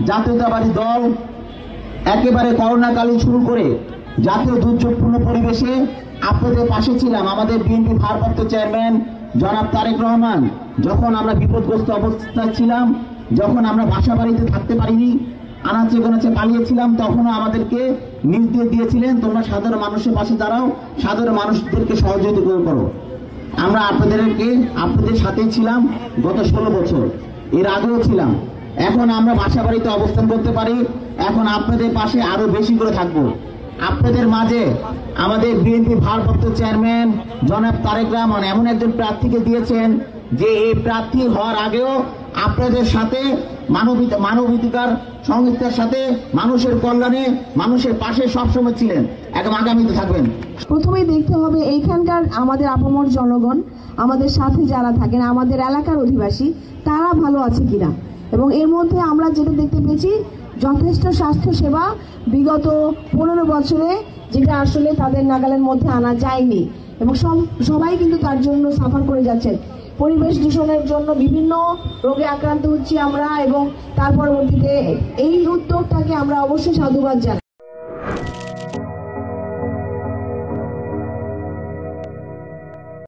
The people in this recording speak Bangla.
জাতীয়তাবাদী দল একেবারে করোনাকালীন শুরু করে জাতীয় দুর্যোগপূর্ণ পরিবেশে আপনাদের পাশে ছিলাম। আমাদের বিএনপি ভারপ্রাপ্ত চেয়ারম্যান জনাব তারেক রহমান যখন আমরা বিপদগ্রস্ত অবস্থায় ছিলাম, যখন আমরা বাসা বাড়িতে থাকতে পারিনি, আনাচে গোনাচে পালিয়েছিলাম, তখনও আমাদেরকে নির্দেশ দিয়েছিলেন তোমরা সাধারণ মানুষের পাশে দাঁড়াও, সাধারণ মানুষদেরকে সহযোগিতা করো। আমরা আপনাদের সাথেই ছিলাম গত 16 বছর, এর আগেও ছিলাম। এখন আমরা বাসা বাড়িতে অবস্থান করতে পারি, এখন আপনাদের পাশে আরো বেশি করে থাকবো। আপনাদের মাঝে আমাদের বিএনপি ভারপ্রাপ্ত চেয়ারম্যান জনাব তারেক রহমান এমন একজন প্রার্থীকে দিয়েছেন যে এই প্রার্থী হওয়ার আগেও আপনাদের সাথে মানবাধিকার সংস্থার সাথে মানুষের কল্যাণে মানুষের পাশে সবসময় ছিলেন, একদম আগামীতে থাকবেন। প্রথমেই দেখতে হবে এইখানকার আমাদের আপামর জনগণ, আমাদের সাথে যারা থাকেন, আমাদের এলাকার অধিবাসী, তারা ভালো আছে কিনা। এবং এর মধ্যে আমরা যেটা দেখতে পেয়েছি, যথেষ্ট স্বাস্থ্য সেবা বিগত 15 বছরে যেটা আসলে তাদের নাগালের মধ্যে আনা যায়নি, এবং সবাই কিন্তু তার জন্য সাফার করে যাচ্ছেন। পরিবেশ দূষণের জন্য বিভিন্ন রোগে আক্রান্ত হচ্ছি আমরা, এবং তার পরবর্তীতে এই উদ্যোগটাকে আমরা অবশ্যই সাধুবাদ জানাই।